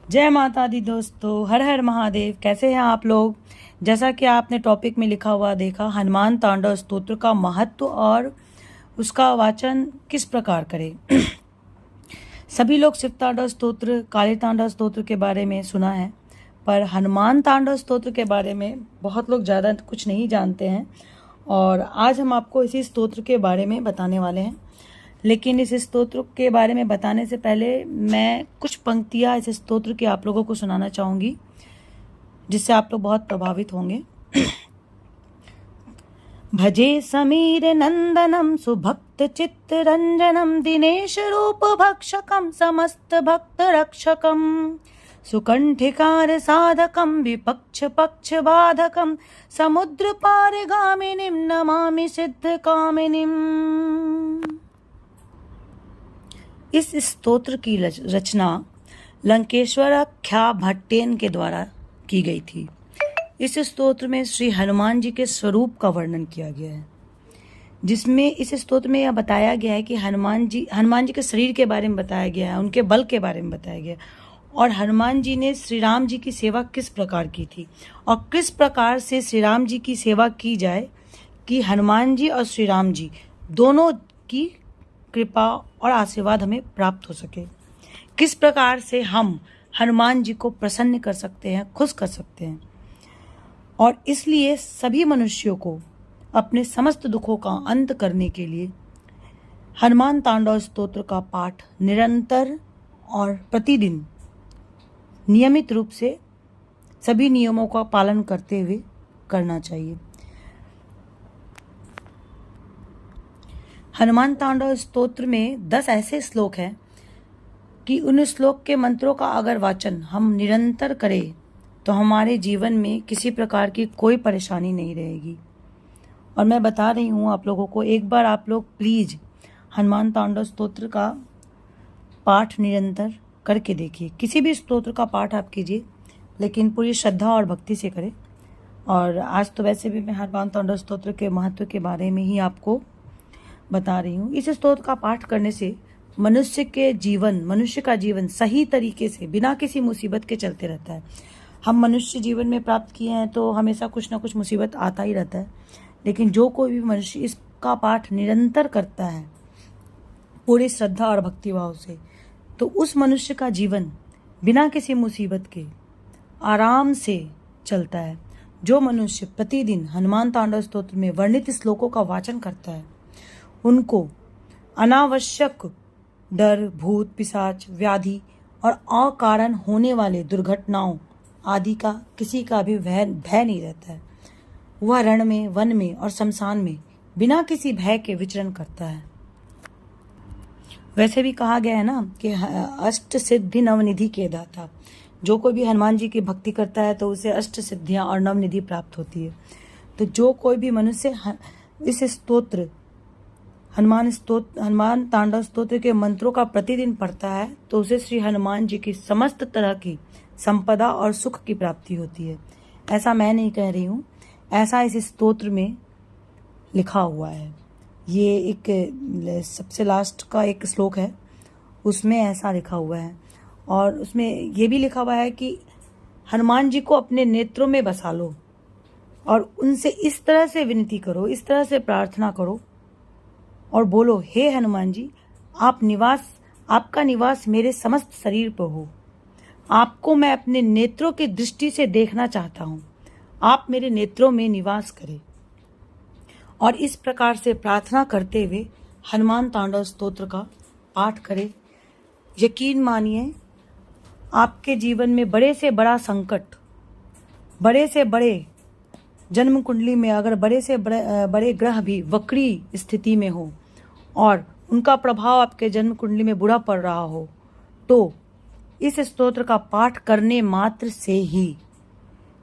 जय माता दी दोस्तों, हर हर महादेव। कैसे हैं आप लोग? जैसा कि आपने टॉपिक में लिखा हुआ देखा, हनुमान तांडव स्तोत्र का महत्व और उसका वाचन किस प्रकार करें। सभी लोग शिव तांडव स्तोत्र, काली तांडव स्तोत्र के बारे में सुना है, पर हनुमान तांडव स्तोत्र के बारे में बहुत लोग ज़्यादा कुछ नहीं जानते हैं। और आज हम आपको इसी स्तोत्र के बारे में बताने वाले हैं। लेकिन इस स्तोत्र के बारे में बताने से पहले मैं कुछ पंक्तियाँ इस स्तोत्र की आप लोगों को सुनाना चाहूँगी, जिससे आप लोग बहुत प्रभावित होंगे। भजे समीर नंदनम सुभक्त चित्त रंजनम दिनेश रूप भक्षकम समस्त भक्त रक्षकम सुकंठिकार साधकम विपक्ष पक्ष बाधकम समुद्र पार गामिनीम नमामि सिद्ध कामिनीम। इस स्तोत्र की रचना लंकेश्वराख्या भट्टेन के द्वारा की गई थी। इस स्तोत्र में श्री हनुमान जी के स्वरूप का वर्णन किया गया है, जिसमें इस स्तोत्र में यह बताया गया है कि हनुमान जी के शरीर के बारे में बताया गया है, उनके बल के बारे में बताया गया है, और हनुमान जी ने श्री राम जी की सेवा किस प्रकार की थी और किस प्रकार से श्री राम जी की सेवा की जाए कि हनुमान जी और श्री राम जी दोनों की कृपा और आशीर्वाद हमें प्राप्त हो सके। किस प्रकार से हम हनुमान जी को प्रसन्न कर सकते हैं, खुश कर सकते हैं। और इसलिए सभी मनुष्यों को अपने समस्त दुखों का अंत करने के लिए हनुमान तांडव स्तोत्र का पाठ निरंतर और प्रतिदिन नियमित रूप से सभी नियमों का पालन करते हुए करना चाहिए। हनुमान तांडव स्तोत्र में 10 ऐसे श्लोक हैं कि उन श्लोक के मंत्रों का अगर वाचन हम निरंतर करें तो हमारे जीवन में किसी प्रकार की कोई परेशानी नहीं रहेगी। और मैं बता रही हूँ आप लोगों को, एक बार आप लोग प्लीज़ हनुमान तांडव स्तोत्र का पाठ निरंतर करके देखिए। किसी भी स्तोत्र का पाठ आप कीजिए, लेकिन पूरी श्रद्धा और भक्ति से करें। और आज तो वैसे भी मैं हनुमान तांडव स्तोत्र के महत्व के बारे में ही आपको बता रही हूँ। इस स्तोत्र का पाठ करने से मनुष्य का जीवन सही तरीके से बिना किसी मुसीबत के चलते रहता है। हम मनुष्य जीवन में प्राप्त किए हैं तो हमेशा कुछ ना कुछ मुसीबत आता ही रहता है, लेकिन जो कोई भी मनुष्य इसका पाठ निरंतर करता है पूरी श्रद्धा और भक्तिभाव से, तो उस मनुष्य का जीवन बिना किसी मुसीबत के आराम से चलता है। जो मनुष्य प्रतिदिन हनुमान तांडव स्तोत्र में वर्णित श्लोकों का वाचन करता है, उनको अनावश्यक डर, भूत पिशाच, व्याधि और अकारण होने वाले दुर्घटनाओं आदि का किसी का भी भय नहीं रहता है। वह रण में, वन में और शमशान में बिना किसी भय के विचरण करता है। वैसे भी कहा गया है ना कि अष्ट सिद्धि नवनिधि के दाता। जो कोई भी हनुमान जी की भक्ति करता है तो उसे अष्ट सिद्धियां और नवनिधि प्राप्त होती है। तो जो कोई भी मनुष्य इस स्तोत्र हनुमान तांडव स्तोत्र के मंत्रों का प्रतिदिन पढ़ता है तो उसे श्री हनुमान जी की समस्त तरह की संपदा और सुख की प्राप्ति होती है। ऐसा मैं नहीं कह रही हूँ, ऐसा इस स्तोत्र में लिखा हुआ है। ये एक सबसे लास्ट का एक श्लोक है, उसमें ऐसा लिखा हुआ है। और उसमें ये भी लिखा हुआ है कि हनुमान जी को अपने नेत्रों में बसा लो और उनसे इस तरह से विनती करो, इस तरह से प्रार्थना करो और बोलो, हे हनुमान जी, आपका निवास मेरे समस्त शरीर पर हो। आपको मैं अपने नेत्रों की दृष्टि से देखना चाहता हूँ। आप मेरे नेत्रों में निवास करें। और इस प्रकार से प्रार्थना करते हुए हनुमान तांडव स्तोत्र का पाठ करें। यकीन मानिए, आपके जीवन में बड़े से बड़ा संकट, बड़े से बड़े जन्म कुंडली में अगर बड़े से बड़े ग्रह भी वक्री स्थिति में हो और उनका प्रभाव आपके जन्म कुंडली में बुरा पड़ रहा हो, तो इस स्तोत्र का पाठ करने मात्र से ही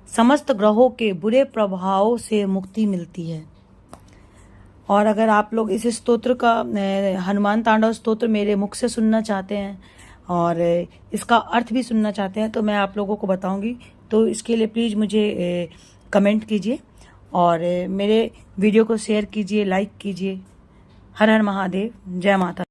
समस्त ग्रहों के बुरे प्रभावों से मुक्ति मिलती है। और अगर आप लोग इस स्तोत्र का हनुमान तांडव स्तोत्र मेरे मुख से सुनना चाहते हैं और इसका अर्थ भी सुनना चाहते हैं तो मैं आप लोगों को बताऊंगी। तो इसके लिए प्लीज़ मुझे कमेंट कीजिए और मेरे वीडियो को शेयर कीजिए, लाइक कीजिए। हर हर महादेव, जय माता।